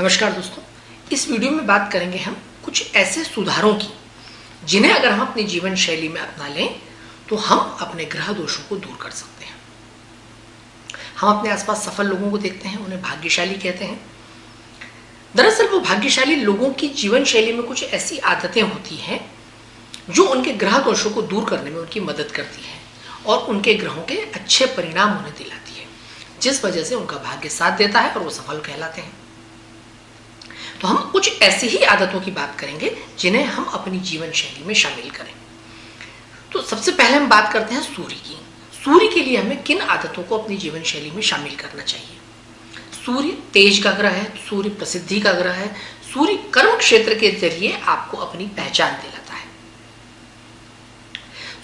नमस्कार दोस्तों, इस वीडियो में बात करेंगे हम कुछ ऐसे सुधारों की जिन्हें अगर हम अपनी जीवन शैली में अपना लें तो हम अपने ग्रह दोषों को दूर कर सकते हैं। हम अपने आसपास सफल लोगों को देखते हैं, उन्हें भाग्यशाली कहते हैं। दरअसल वो भाग्यशाली लोगों की जीवन शैली में कुछ ऐसी आदतें होती हैं जो उनके ग्रह दोषों को दूर करने में उनकी मदद करती है और उनके ग्रहों के अच्छे परिणाम उन्हें दिलाती है, जिस वजह से उनका भाग्य साथ देता है और वो सफल कहलाते हैं। तो हम कुछ ऐसी ही आदतों की बात करेंगे जिन्हें हम अपनी जीवन शैली में शामिल करें। तो सबसे पहले हम बात करते हैं सूर्य की। सूर्य के लिए हमें किन आदतों को अपनी जीवन शैली में शामिल करना चाहिए। सूर्य तेज का ग्रह है, सूर्य प्रसिद्धि का ग्रह है, सूर्य कर्म क्षेत्र के जरिए आपको अपनी पहचान दिलाता है।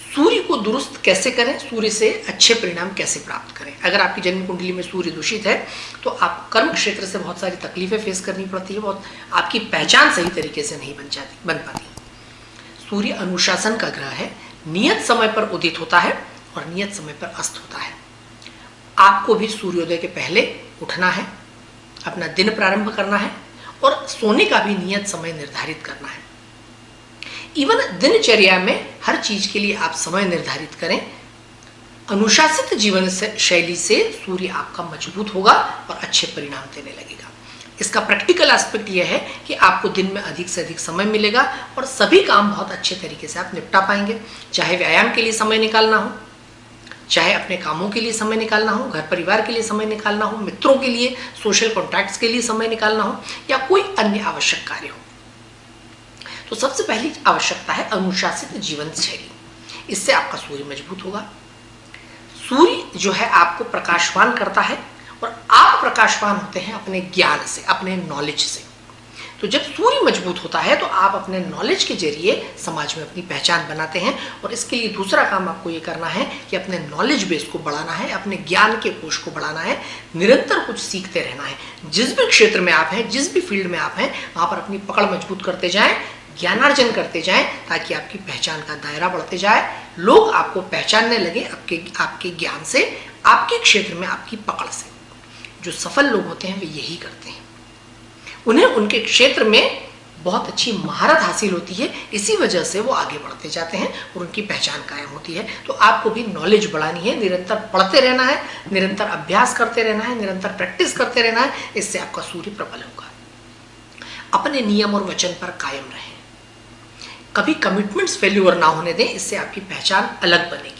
सूर्य को दुरुस्त कैसे करें, सूर्य से अच्छे परिणाम कैसे प्राप्त करें। अगर आपकी जन्म कुंडली में सूर्य दूषित है तो आप कर्म क्षेत्र से बहुत सारी तकलीफें फेस करनी पड़ती है, बहुत आपकी पहचान सही तरीके से नहीं बन पाती। सूर्य अनुशासन का ग्रह है, नियत समय पर उदित होता है और नियत समय पर अस्त होता है। आपको भी सूर्योदय के पहले उठना है, अपना दिन प्रारंभ करना है और सोने का भी नियत समय निर्धारित करना है। इवन दिनचर्या में हर चीज के लिए आप समय निर्धारित करें। अनुशासित जीवन शैली से सूर्य आपका मजबूत होगा और अच्छे परिणाम देने लगेगा। इसका प्रैक्टिकल एस्पेक्ट यह है कि आपको दिन में अधिक से अधिक समय मिलेगा और सभी काम बहुत अच्छे तरीके से आप निपटा पाएंगे। चाहे व्यायाम के लिए समय निकालना हो, चाहे अपने कामों के लिए समय निकालना हो, घर परिवार के लिए समय निकालना हो, मित्रों के लिए, सोशल कॉन्टैक्ट्स के लिए समय निकालना हो या कोई अन्य आवश्यक कार्य हो। तो सबसे पहली आवश्यकता है अनुशासित जीवन शैली। इससे आपका सूर्य मजबूत होगा। सूर्य जो है आपको प्रकाशवान करता है और आप प्रकाशवान होते हैं अपने ज्ञान से, अपने नॉलेज से। तो जब सूर्य मजबूत होता है तो आप अपने नॉलेज के जरिए समाज में अपनी पहचान बनाते हैं और इसके लिए दूसरा काम आपको ये करना है कि अपने नॉलेज बेस को बढ़ाना है, अपने ज्ञान के कोश को बढ़ाना है, निरंतर कुछ सीखते रहना है। जिस भी क्षेत्र में आप हैं, जिस भी फील्ड में आप हैं, वहां पर अपनी पकड़ मजबूत करते जाएं, ज्ञानार्जन करते जाएं ताकि आपकी पहचान का दायरा बढ़ते जाए, लोग आपको पहचानने लगे आपके ज्ञान से, आपके क्षेत्र में आपकी पकड़ से। जो सफल लोग होते हैं वे यही करते हैं। उन्हें उनके क्षेत्र में बहुत अच्छी महारत हासिल होती है, इसी वजह से वो आगे बढ़ते जाते हैं और उनकी पहचान कायम होती है। तो आपको भी नॉलेज बढ़ानी है, निरंतर पढ़ते रहना है, निरंतर अभ्यास करते रहना है, निरंतर प्रैक्टिस करते रहना है। इससे आपका सूर्य प्रबल होगा। अपने नियम और वचन पर कायम रहें, कभी कमिटमेंट्स फेल्यूर ना होने दें, इससे आपकी पहचान अलग बनेगी।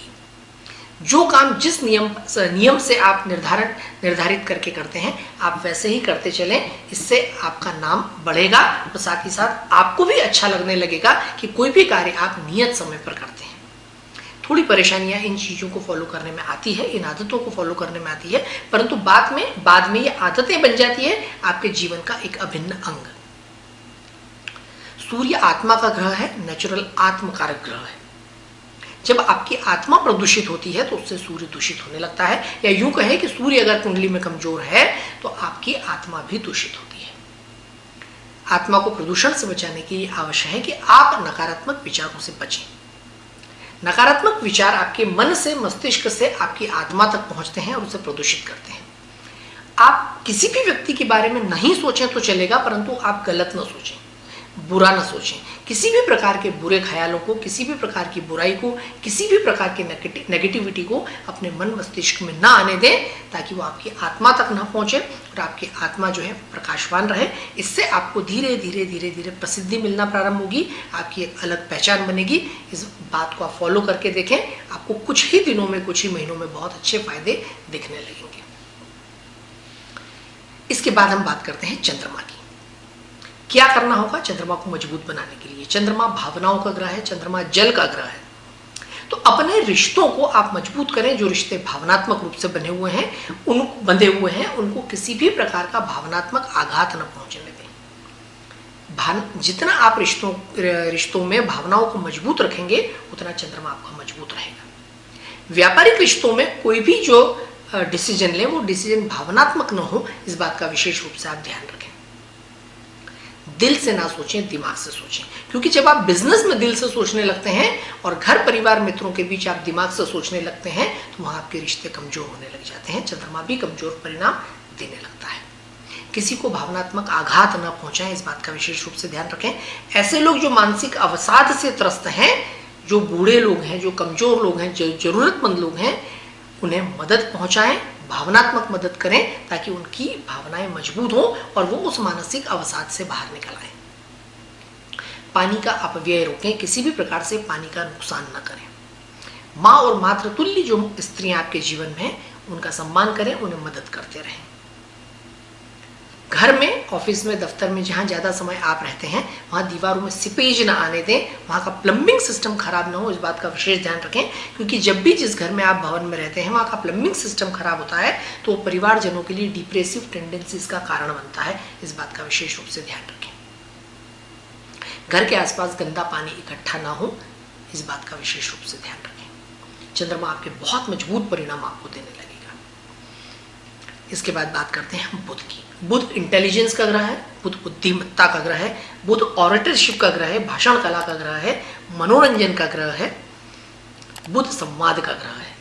जो काम जिस नियम से आप निर्धारित करके करते हैं आप वैसे ही करते चलें, इससे आपका नाम बढ़ेगा और साथ ही साथ आपको भी अच्छा लगने लगेगा कि कोई भी कार्य आप नियत समय पर करते हैं। थोड़ी परेशानियां इन चीज़ों को फॉलो करने में आती है, इन आदतों को फॉलो करने में आती है, परंतु बाद में ये आदतें बन जाती है आपके जीवन का एक अभिन्न अंग। सूर्य आत्मा का ग्रह है, नेचुरल आत्मकारक ग्रह है। जब आपकी आत्मा प्रदूषित होती है तो उससे सूर्य दूषित होने लगता है, या यूं कहें कि सूर्य अगर कुंडली में कमजोर है तो आपकी आत्मा भी दूषित होती है। आत्मा को प्रदूषण से बचाने के लिए आवश्यक है कि आप नकारात्मक विचारों से बचें। नकारात्मक विचार आपके मन से, मस्तिष्क से आपकी आत्मा तक पहुंचते हैं और उसे प्रदूषित करते हैं। आप किसी भी व्यक्ति के बारे में नहीं सोचें तो चलेगा, परंतु आप गलत न सोचें, बुरा न सोचें। किसी भी प्रकार के बुरे ख्यालों को, किसी भी प्रकार की बुराई को, किसी भी प्रकार की नेगेटिविटी को अपने मन मस्तिष्क में ना आने दें ताकि वो आपकी आत्मा तक ना पहुंचे और आपकी आत्मा जो है प्रकाशवान रहे। इससे आपको धीरे धीरे धीरे धीरे प्रसिद्धि मिलना प्रारंभ होगी, आपकी एक अलग पहचान बनेगी। इस बात को आप फॉलो करके देखें, आपको कुछ ही दिनों में, कुछ ही महीनों में बहुत अच्छे फायदे दिखने लगेंगे। इसके बाद हम बात करते हैं चंद्रमा की। क्या करना होगा चंद्रमा को मजबूत बनाने के लिए। चंद्रमा भावनाओं का ग्रह है, चंद्रमा जल का ग्रह है। तो अपने रिश्तों को आप मजबूत करें। जो रिश्ते भावनात्मक रूप से बंधे हुए हैं उनको किसी भी प्रकार का भावनात्मक आघात न पहुंचने दें। जितना आप रिश्तों में भावनाओं को मजबूत रखेंगे उतना चंद्रमा आपका मजबूत रहेगा। व्यापारिक रिश्तों में कोई भी जो डिसीजन ले वो डिसीजन भावनात्मक न हो, इस बात का विशेष रूप से आप ध्यान रखें। दिल से ना सोचें, दिमाग से सोचें, क्योंकि जब आप बिजनेस में दिल से सोचने लगते हैं और घर परिवार मित्रों के बीच आप दिमाग से सोचने लगते हैं तो वहां आपके रिश्ते कमजोर होने लग जाते हैं। चंद्रमा भी कमजोर परिणाम देने लगता है। किसी को भावनात्मक आघात न पहुंचाएं, इस बात का विशेष रूप से ध्यान रखें। ऐसे लोग जो मानसिक अवसाद से त्रस्त हैं, जो बूढ़े लोग हैं, जो कमजोर लोग हैं, जो जरूरतमंद लोग हैं, उन्हें मदद पहुंचाएं, भावनात्मक मदद करें ताकि उनकी भावनाएं मजबूत हों और वो उस मानसिक अवसाद से बाहर निकल आए। पानी का अपव्यय रोकें, किसी भी प्रकार से पानी का नुकसान न करें। माँ और मातृतुल्य जो स्त्रियां आपके जीवन में हैं, उनका सम्मान करें, उन्हें मदद करते रहें। घर में, ऑफिस में, दफ्तर में जहाँ ज़्यादा समय आप रहते हैं, वहाँ दीवारों में सीपेज ना आने दें, वहाँ का प्लम्बिंग सिस्टम खराब ना हो, इस बात का विशेष ध्यान रखें। क्योंकि जब भी जिस घर में आप भवन में रहते हैं वहाँ का प्लम्बिंग सिस्टम खराब होता है तो परिवारजनों के लिए डिप्रेसिव टेंडेंसीज का कारण बनता है, इस बात का विशेष रूप से ध्यान रखें। घर के आसपास गंदा पानी इकट्ठा ना हो, इस बात का विशेष रूप से ध्यान रखें। चंद्रमा आपके बहुत मजबूत परिणाम आपको देने लगेगा। इसके बाद बात करते हैं बुध की। बुध इंटेलिजेंस का ग्रह है, बुध बुद्धिमत्ता का ग्रह है, बुध ऑरेटरशिप का ग्रह है, भाषण कला का ग्रह है, मनोरंजन का ग्रह है, बुध संवाद का ग्रह है।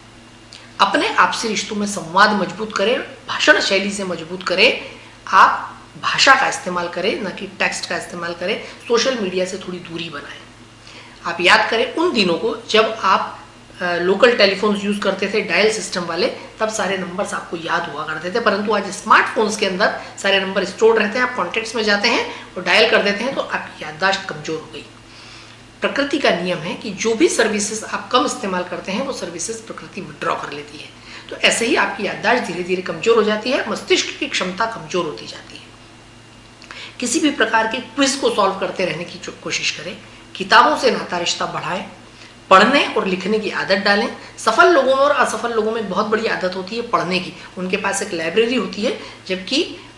अपने आपसी रिश्तों में संवाद मजबूत करें, भाषण शैली से मजबूत करें, आप भाषा का इस्तेमाल करें, न कि टेक्स्ट का इस्तेमाल करें, सोशल मीडिया से थोड़ी दूरी बनाएं। आप याद करें उन दिनों को जब आप लोकल टेलीफोन्स यूज़ करते थे, डायल सिस्टम वाले, तब सारे नंबर्स आपको याद हुआ करते थे। परंतु आज स्मार्टफोन्स के अंदर सारे नंबर स्टोर रहते हैं, आप कॉन्टेक्ट्स में जाते हैं और डायल कर देते हैं, तो आपकी याददाश्त कमज़ोर हो गई। प्रकृति का नियम है कि जो भी सर्विसेज आप कम इस्तेमाल करते हैं वो सर्विसेज प्रकृति विड्रॉ कर लेती है। तो ऐसे ही आपकी याददाश्त धीरे धीरे कमज़ोर हो जाती है, मस्तिष्क की क्षमता कमज़ोर होती जाती है। किसी भी प्रकार के क्विज को सॉल्व करते रहने की कोशिश करें, किताबों से नाता रिश्ता बढ़ाएं, पढ़ने और लिखने की आदत डालें। सफल लोगों में और असफल लोगों में एक बहुत बड़ी आदत होती है पढ़ने की, उनके पास एक लाइब्रेरी होती है, जबकि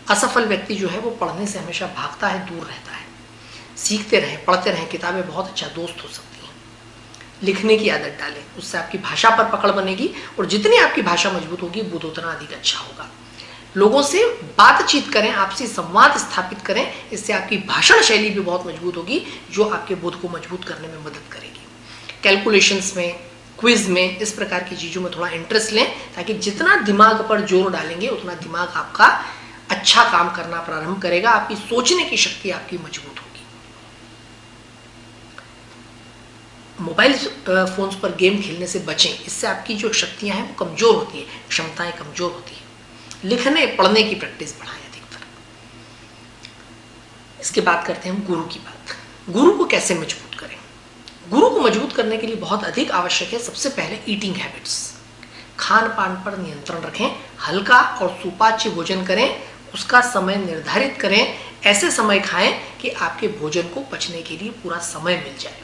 असफल व्यक्ति जो है वो पढ़ने से हमेशा भागता है, दूर रहता है। सीखते रहें, पढ़ते रहें, किताबें बहुत अच्छा दोस्त हो सकती हैं। लिखने की आदत डालें, उससे आपकी भाषा पर पकड़ बनेगी और जितनी आपकी भाषा मजबूत होगी बुध उतना अधिक अच्छा होगा। लोगों से बातचीत करें, आपसी संवाद स्थापित करें, इससे आपकी भाषण शैली भी बहुत मजबूत होगी जो आपके बुध को मजबूत करने में मदद करेगी। कैलकुलेशंस में, क्विज में, इस प्रकार की चीज़ों में थोड़ा इंटरेस्ट लें, ताकि जितना दिमाग पर जोर डालेंगे उतना दिमाग आपका अच्छा काम करना प्रारंभ करेगा, आपकी सोचने की शक्ति आपकी मजबूत होगी। मोबाइल फोन्स पर गेम खेलने से बचें, इससे आपकी जो शक्तियां हैं वो कमज़ोर होती है, क्षमताएं कमज़ोर होती है। लिखने पढ़ने की प्रैक्टिस बढ़ाएं अधिकतर। इसके बाद करते हैं हम गुरु की बात। गुरु को कैसे मजबूत करें? गुरु को मजबूत करने के लिए बहुत अधिक आवश्यक है सबसे पहले ईटिंग हैबिट्स। खान पान पर नियंत्रण रखें, हल्का और सुपाच्य भोजन करें, उसका समय निर्धारित करें, ऐसे समय खाएं कि आपके भोजन को पचने के लिए पूरा समय मिल जाए।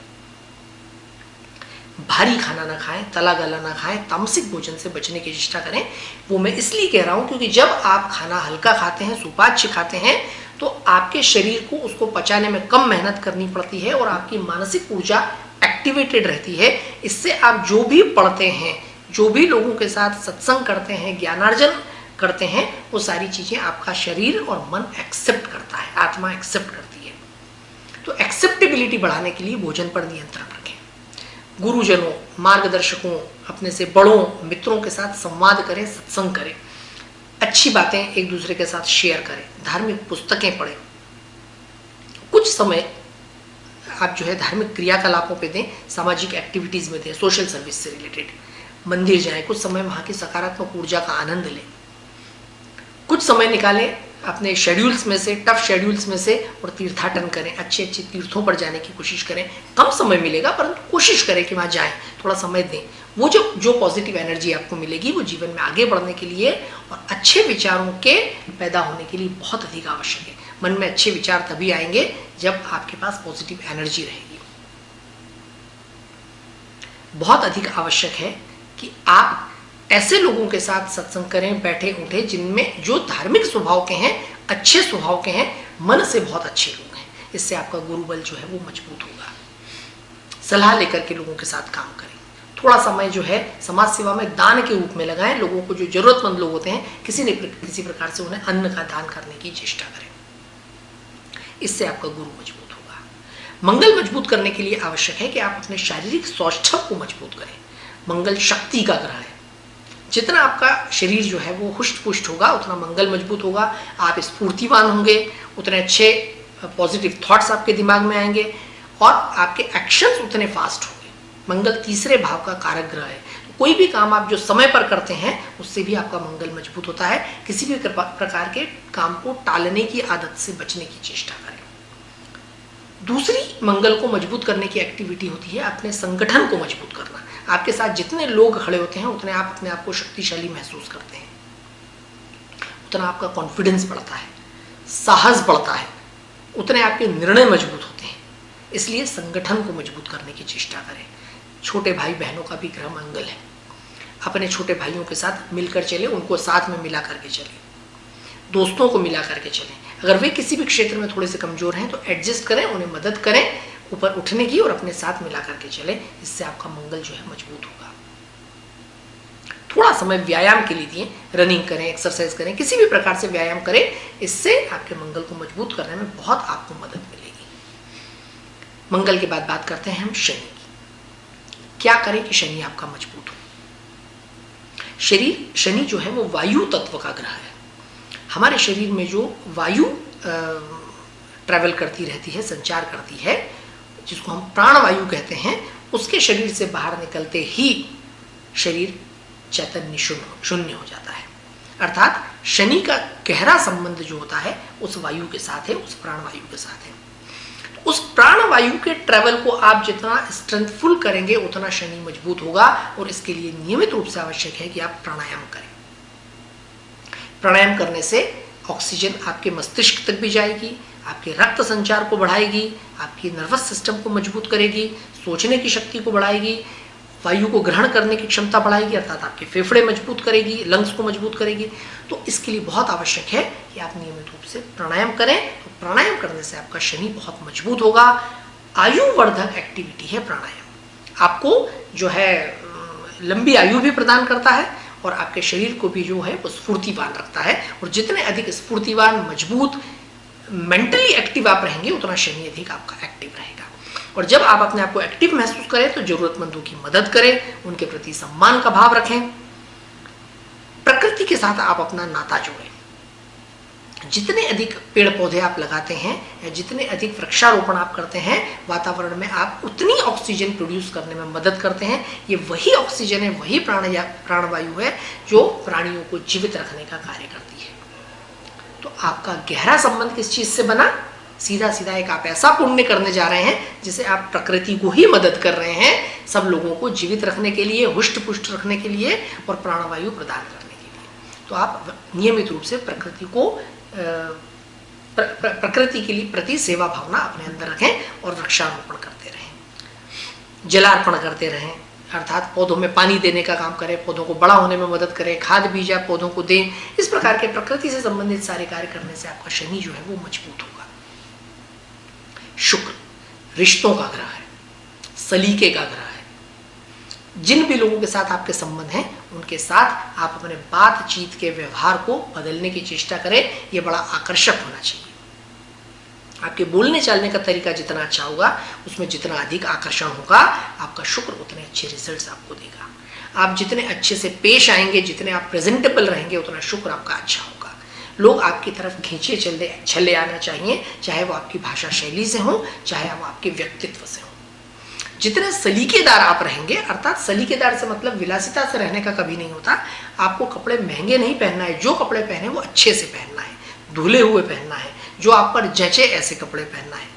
भारी खाना ना खाएं, तला गला ना खाएं, तामसिक भोजन से बचने की चेष्टा करें। वो मैं इसलिए कह रहा हूं क्योंकि जब आप खाना हल्का खाते हैं, सुपाच्य खाते हैं, तो आपके शरीर को उसको पचाने में कम मेहनत करनी पड़ती है और आपकी मानसिक ऊर्जा एक्टिवेटेड रहती है। इससे आप जो भी पढ़ते हैं, जो भी लोगों के साथ सत्संग करते हैं, ज्ञानार्जन करते हैं, वो सारी चीज़ें आपका शरीर और मन एक्सेप्ट करता है, आत्मा एक्सेप्ट करती है। तो एक्सेप्टेबिलिटी बढ़ाने के लिए भोजन पर नियंत्रण रखें। गुरुजनों, मार्गदर्शकों, अपने से बड़ों, मित्रों के साथ संवाद करें, सत्संग करें, अच्छी बातें एक दूसरे के साथ शेयर करें, धार्मिक पुस्तकें पढ़ें। कुछ समय आप जो है धार्मिक क्रियाकलापों पे दें, सामाजिक एक्टिविटीज़ में दें, सोशल सर्विस से रिलेटेड। मंदिर जाएं, कुछ समय वहाँ की सकारात्मक ऊर्जा का आनंद लें। कुछ समय निकालें अपने शेड्यूल्स में से, टफ शेड्यूल्स में से, और तीर्थाटन करें, अच्छे अच्छे तीर्थों पर जाने की कोशिश करें। कम समय मिलेगा परंतु कोशिश करें कि वहाँ जाएं, थोड़ा समय दें। वो जो पॉजिटिव एनर्जी आपको मिलेगी वो जीवन में आगे बढ़ने के लिए और अच्छे विचारों के पैदा होने के लिए बहुत अधिक आवश्यक है। मन में अच्छे विचार तभी आएंगे जब आपके पास पॉजिटिव एनर्जी रहेगी। बहुत अधिक आवश्यक है कि आप ऐसे लोगों के साथ सत्संग करें, बैठे उठे, जिनमें जो धार्मिक स्वभाव के हैं, अच्छे स्वभाव के हैं, मन से बहुत अच्छे लोग हैं। इससे आपका गुरुबल जो है वो मजबूत होगा। सलाह लेकर के लोगों के साथ काम करें। थोड़ा समय जो है समाज सेवा में दान के रूप में लगाएं। लोगों को जो जरूरतमंद लोग होते हैं, किसी प्रकार से उन्हें अन्न का दान करने की चेष्टा करें। इससे आपका गुरु मजबूत होगा। मंगल मजबूत करने के लिए आवश्यक है कि आप अपने शारीरिक सौष्ठव को मजबूत करें। मंगल शक्ति का ग्रह है, जितना आपका शरीर जो है वो हुष्ट पुष्ट होगा, उतना मंगल मजबूत होगा, आप स्फूर्तिवान होंगे, उतने अच्छे पॉजिटिव थॉट्स आपके दिमाग में आएंगे और आपके एक्शंस उतने फास्ट होंगे। मंगल तीसरे भाव का कारक ग्रह है, कोई भी काम आप जो समय पर करते हैं उससे भी आपका मंगल मजबूत होता है। किसी भी प्रकार के काम को टालने की आदत से बचने की चेष्टा करें। दूसरी मंगल को मजबूत करने की एक्टिविटी होती है अपने संगठन को मजबूत करना। आपके साथ जितने लोग खड़े होते हैं उतने आप अपने आप को शक्तिशाली महसूस करते हैं, उतना आपका कॉन्फिडेंस बढ़ता है, साहस बढ़ता है, उतने आपके निर्णय मजबूत होते हैं। इसलिए संगठन को मजबूत करने की चेष्टा करें। छोटे भाई बहनों का भी ग्रह मंगल है, अपने छोटे भाइयों के साथ मिलकर चले, उनको साथ में मिला करके चले, दोस्तों को मिला करके चलें। अगर वे किसी भी क्षेत्र में थोड़े से कमजोर हैं तो एडजस्ट करें, उन्हें मदद करें ऊपर उठने की और अपने साथ मिला करके चले। इससे आपका मंगल जो है मजबूत होगा। थोड़ा समय व्यायाम के लिए दिए, रनिंग करें, एक्सरसाइज करें, किसी भी प्रकार से व्यायाम करें, इससे आपके मंगल को मजबूत करने में बहुत आपको मदद मिलेगी। मंगल के बाद बात करते हैं हम शनि की। क्या करें कि शनि आपका मजबूत हो। शनि जो है वो वायु तत्व का ग्रह है। हमारे शरीर में जो वायु ट्रैवल करती रहती है, संचार करती है, जिसको हम प्राणवायु कहते हैं, उसके शरीर से बाहर निकलते ही शरीर चैतन्य शून्य हो जाता है। अर्थात शनि का गहरा संबंध जो होता है उस वायु के साथ है, उस प्राणवायु के साथ है। उस प्राणवायु के ट्रैवल को आप जितना स्ट्रेंथफुल करेंगे उतना शनि मजबूत होगा। और इसके लिए नियमित रूप से आवश्यक है कि आप प्राणायाम करें। प्राणायाम करने से ऑक्सीजन आपके मस्तिष्क तक भी जाएगी, आपके रक्त संचार को बढ़ाएगी, आपकी नर्वस सिस्टम को मजबूत करेगी, सोचने की शक्ति को बढ़ाएगी, वायु को ग्रहण करने की क्षमता बढ़ाएगी, अर्थात आपके फेफड़े मजबूत करेगी, लंग्स को मजबूत करेगी। तो इसके लिए बहुत आवश्यक है कि आप नियमित रूप से प्राणायाम करें। तो प्राणायाम करने से आपका शनि बहुत मजबूत होगा। आयुवर्धक एक्टिविटी है प्राणायाम, आपको जो है लंबी आयु भी प्रदान करता है और आपके शरीर को भी जो है वो स्फूर्तिवान रखता है। और जितने अधिक स्फूर्तिवान, मजबूत, मेंटली एक्टिव आप रहेंगे उतना शनि अधिक आपका एक्टिव रहेगा। और जब आप अपने आप को एक्टिव महसूस करें तो जरूरतमंदों की मदद करें, उनके प्रति सम्मान का भाव रखें, प्रकृति के साथ आप अपना नाता जोड़ें। जितने अधिक पेड़ पौधे आप लगाते हैं या जितने अधिक वृक्षारोपण आप करते हैं, वातावरण में आप उतनी ऑक्सीजन प्रोड्यूस करने में मदद करते हैं। ये वही ऑक्सीजन है, वही प्राणवायु है जो प्राणियों को जीवित रखने का कार्य करती है। तो आपका गहरा संबंध किस चीज से बना? सीधा सीधा एक आप ऐसा पुण्य करने जा रहे हैं जिसे आप प्रकृति को ही मदद कर रहे हैं, सब लोगों को जीवित रखने के लिए, हुष्ट पुष्ट रखने के लिए और प्राणवायु प्रदान करने के लिए। तो आप नियमित रूप से प्रकृति को प्रकृति के लिए प्रति सेवा भावना अपने अंदर रखें और वृक्षारोपण करते रहें, जलार्पण करते रहें, अर्थात पौधों में पानी देने का काम करें, पौधों को बड़ा होने में मदद करें, खाद बीज आप पौधों को दें। इस प्रकार के प्रकृति से संबंधित सारे कार्य करने से आपका शनि जो है वो मजबूत होगा। शुक्र रिश्तों का ग्रह है, सलीके का ग्रह है। जिन भी लोगों के साथ आपके संबंध हैं उनके साथ आप अपने बातचीत के व्यवहार को बदलने की चेष्टा करें। यह बड़ा आकर्षक होना चाहिए। आपके बोलने चालने का तरीका जितना अच्छा होगा उसमें जितना अधिक आकर्षण होगा, आपका शुक्र उतने अच्छे रिजल्ट्स आपको देगा। आप जितने अच्छे से पेश आएंगे, जितने आप प्रेजेंटेबल रहेंगे, उतना शुक्र आपका अच्छा होगा। लोग आपकी तरफ खींचे चले आना चाहिए, चाहे वो आपकी भाषा शैली से हो, चाहे वो आपके व्यक्तित्व से हो। जितने सलीकेदार आप रहेंगे, अर्थात सलीकेदार से मतलब विलासिता से रहने का कभी नहीं होता। आपको कपड़े महंगे नहीं पहनना है, जो कपड़े पहने वो अच्छे से पहनना है, धुले हुए पहनना है, जो आप पर जचे ऐसे कपड़े पहनना है।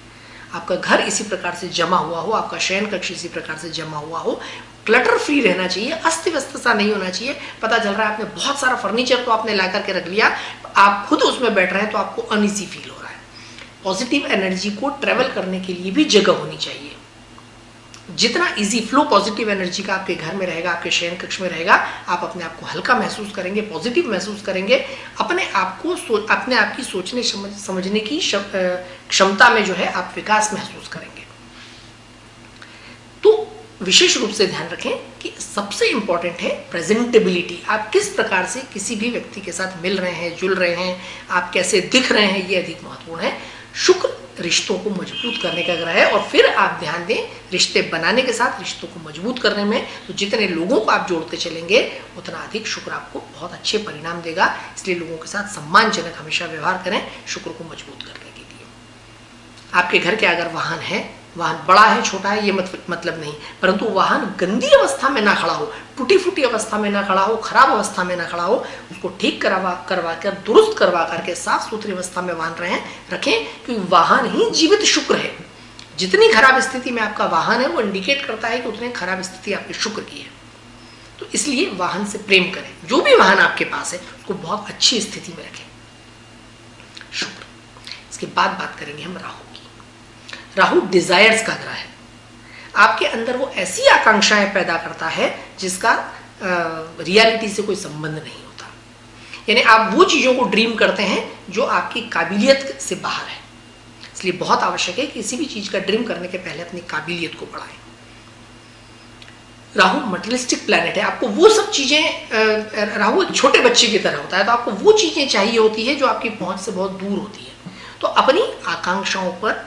आपका घर इसी प्रकार से जमा हुआ हो, आपका शयन कक्ष इसी प्रकार से जमा हुआ हो, क्लटर फ्री रहना चाहिए, अस्त व्यस्त सा नहीं होना चाहिए। पता चल रहा है आपने बहुत सारा फर्नीचर तो आपने ला करके रख लिया, आप खुद उसमें बैठ रहे हैं तो आपको अनईजी फील हो रहा है। पॉजिटिव एनर्जी को ट्रेवल करने के लिए भी जगह होनी चाहिए। जितना इजी फ्लो पॉजिटिव एनर्जी का आपके घर में रहेगा, आपके शयन कक्ष में रहेगा, आप अपने आप को हल्का महसूस करेंगे, पॉजिटिव महसूस करेंगे, अपने आप की सोचने समझने की क्षमता में जो है आप विकास महसूस करेंगे। तो विशेष रूप से ध्यान रखें कि सबसे इंपॉर्टेंट है प्रेजेंटेबिलिटी। आप किस प्रकार से किसी भी व्यक्ति के साथ मिल रहे हैं, जुल रहे हैं, आप कैसे दिख रहे हैं, ये अधिक महत्वपूर्ण है। शुक्र रिश्तों को मजबूत करने का ग्रह है। और फिर आप ध्यान दें, रिश्ते बनाने के साथ रिश्तों को मजबूत करने में, तो जितने लोगों को आप जोड़ते चलेंगे उतना अधिक शुक्र आपको बहुत अच्छे परिणाम देगा। इसलिए लोगों के साथ सम्मानजनक हमेशा व्यवहार करें शुक्र को मजबूत करने के लिए। आपके घर के अगर वाहन है, वाहन बड़ा है छोटा है ये मतलब नहीं, परंतु वाहन गंदी अवस्था में ना खड़ा हो, टूटी फूटी अवस्था में ना खड़ा हो, खराब अवस्था में ना खड़ा हो, उसको ठीक करवा कर दुरुस्त करवा करके साफ सुथरी अवस्था में वाहन रखें, क्योंकि वाहन ही जीवित शुक्र है। जितनी खराब स्थिति में आपका वाहन है वो इंडिकेट करता है कि उतनी खराब स्थिति आपके शुक्र की है। तो इसलिए वाहन से प्रेम करें, जो भी वाहन आपके पास है उसको बहुत अच्छी स्थिति में रखें। शुक्र। इसके बाद बात करेंगे हम राहु की। राहु डिजायर्स का ग्रह है। आपके अंदर वो ऐसी आकांक्षाएं पैदा करता है जिसका रियलिटी से कोई संबंध नहीं होता। यानी आप वो चीजों को ड्रीम करते हैं जो आपकी काबिलियत से बाहर है। इसलिए बहुत आवश्यक है कि किसी भी चीज का ड्रीम करने के पहले अपनी काबिलियत को बढ़ाएं। राहु मटेरियलिस्टिक प्लैनेट है। आपको वो सब चीजें, राहु एक छोटे बच्चे की तरह होता है, तो आपको वो चीजें चाहिए होती है जो आपकी पहुंच से बहुत दूर होती है। तो अपनी आकांक्षाओं पर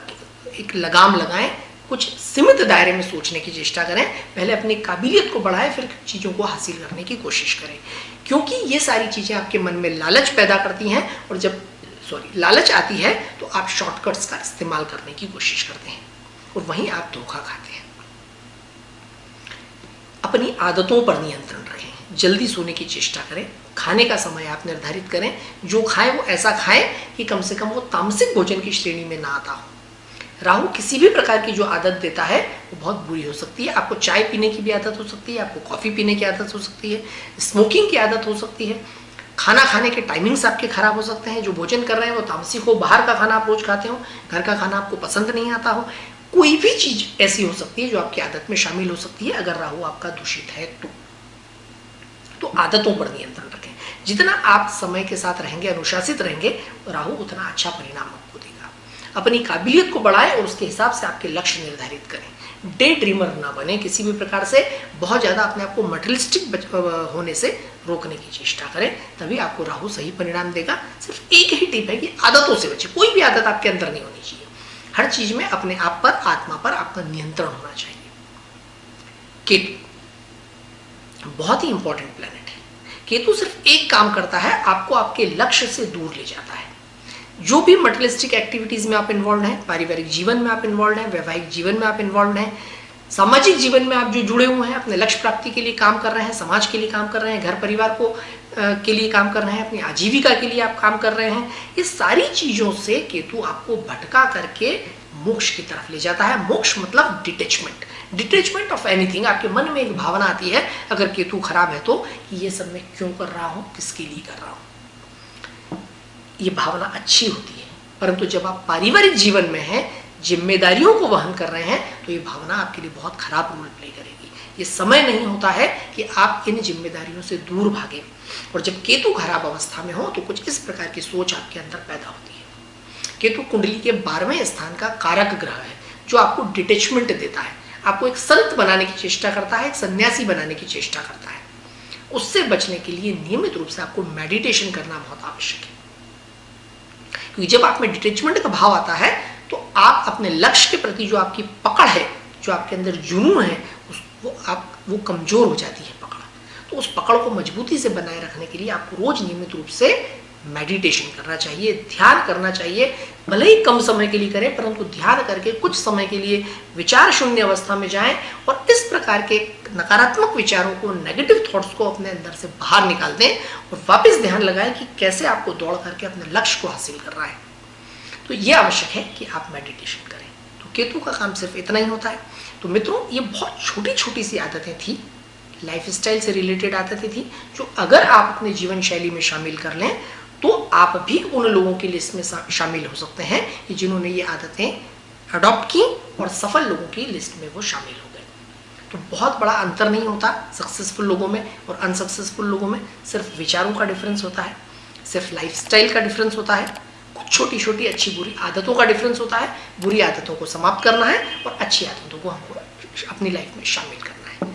एक लगाम लगाएं, कुछ सीमित दायरे में सोचने की चेष्टा करें, पहले अपनी काबिलियत को बढ़ाएं, फिर चीज़ों को हासिल करने की कोशिश करें। क्योंकि ये सारी चीज़ें आपके मन में लालच पैदा करती हैं, और जब लालच आती है तो आप शॉर्टकट्स का इस्तेमाल करने की कोशिश करते हैं और वहीं आप धोखा खाते हैं। अपनी आदतों पर नियंत्रण रखें, जल्दी सोने की चेष्टा करें, खाने का समय आप निर्धारित करें, जो खाएं वो ऐसा खाएं कि कम से कम वो तामसिक भोजन की श्रेणी में ना आता हो। राहु किसी भी प्रकार की जो आदत देता है वो बहुत बुरी हो सकती है। आपको चाय पीने की भी आदत हो सकती है, आपको कॉफ़ी पीने की आदत हो सकती है, स्मोकिंग की आदत हो सकती है, खाना खाने के टाइमिंग्स आपके खराब हो सकते हैं, जो भोजन कर रहे हैं वो तामसिक हो, बाहर का खाना आप रोज खाते हो, घर का खाना आपको पसंद नहीं आता हो, कोई भी चीज़ ऐसी हो सकती है जो आपकी आदत में शामिल हो सकती है अगर राहु आपका दूषित है तो आदतों पर नियंत्रण रखें। जितना आप समय के साथ रहेंगे, अनुशासित रहेंगे, राहु उतना अच्छा परिणाम आपको देगा। अपनी काबिलियत को बढ़ाएं और उसके हिसाब से आपके लक्ष्य निर्धारित करें। डे ड्रीमर ना बने, किसी भी प्रकार से बहुत ज़्यादा अपने आप को मटेरियलिस्टिक होने से रोकने की चेष्टा करें, तभी आपको राहु सही परिणाम देगा। सिर्फ एक ही टिप है कि आदतों से बचें। कोई भी आदत आपके अंदर नहीं होनी चाहिए, हर चीज में अपने आप पर, आत्मा पर आपका नियंत्रण होना चाहिए। केतु बहुत ही इंपॉर्टेंट प्लैनेट है। केतु सिर्फ एक काम करता है, आपको आपके लक्ष्य से दूर ले जाता है। जो भी मटेरियलिस्टिक एक्टिविटीज में आप इन्वॉल्व हैं, पारिवारिक जीवन में आप इन्वॉल्व हैं, वैवाहिक जीवन में आप इन्वॉल्व हैं, सामाजिक जीवन में आप जो जुड़े हुए हैं, अपने लक्ष्य प्राप्ति के लिए काम कर रहे हैं, समाज के लिए काम कर रहे हैं, घर परिवार को के लिए काम कर रहे हैं, अपनी आजीविका के लिए आप काम कर रहे हैं, ये सारी चीजों से केतु आपको भटका करके मोक्ष की तरफ ले जाता है। मोक्ष मतलब डिटैचमेंट, डिटैचमेंट ऑफ एनीथिंग। आपके मन में एक भावना आती है अगर केतु खराब है तो, कि ये सब मैं क्यों कर रहा हूं, किसके लिए कर रहा हूं। ये भावना अच्छी होती है, परंतु जब आप पारिवारिक जीवन में हैं, जिम्मेदारियों को वहन कर रहे हैं, तो ये भावना आपके लिए बहुत खराब रोल प्ले करेगी। ये समय नहीं होता है कि आप इन जिम्मेदारियों से दूर भागें। और जब केतु खराब अवस्था में हो तो कुछ इस प्रकार की सोच आपके अंदर पैदा होती है। केतु कुंडली के 12वें स्थान का कारक ग्रह है, जो आपको डिटैचमेंट देता है, आपको एक संत बनाने की चेष्टा करता है, एक सन्यासी बनाने की चेष्टा करता है। उससे बचने के लिए नियमित रूप से आपको मेडिटेशन करना बहुत आवश्यक है। क्योंकि जब आप में डिटैचमेंट का भाव आता है तो आप अपने लक्ष्य के प्रति जो आपकी पकड़ है, जो आपके अंदर जुनून है, वो कमजोर हो जाती है पकड़। तो उस पकड़ को मजबूती से बनाए रखने के लिए आपको रोज नियमित रूप से मेडिटेशन करना चाहिए, ध्यान करना चाहिए। भले ही कम समय के लिए करें, परंतु ध्यान करके कुछ समय के लिए विचार शून्य अवस्था में जाएं और इस प्रकार के नकारात्मक विचारों को, नेगेटिव थॉट्स को अपने अंदर से बाहर निकाल दें और वापस ध्यान लगाएं कि कैसे आपको दौड़ करके अपने लक्ष्य को हासिल करना है। तो ये आवश्यक है कि आप मेडिटेशन करें। तो केतु का काम सिर्फ इतना ही होता है। तो मित्रों, ये बहुत छोटी छोटी सी आदतें थी, लाइफस्टाइल से रिलेटेड आदतें थी, जो अगर आप अपने जीवन शैली में शामिल कर लें तो आप भी उन लोगों की लिस्ट में शामिल हो सकते हैं कि जिन्होंने ये आदतें अडॉप्ट की और सफल लोगों की लिस्ट में वो शामिल हो गए। तो बहुत बड़ा अंतर नहीं होता सक्सेसफुल लोगों में और अनसक्सेसफुल लोगों में, सिर्फ विचारों का डिफरेंस होता है, सिर्फ लाइफस्टाइल का डिफरेंस होता है, कुछ छोटी छोटी अच्छी बुरी आदतों का डिफरेंस होता है। बुरी आदतों को समाप्त करना है और अच्छी आदतों को हमको अपनी लाइफ में शामिल करना है।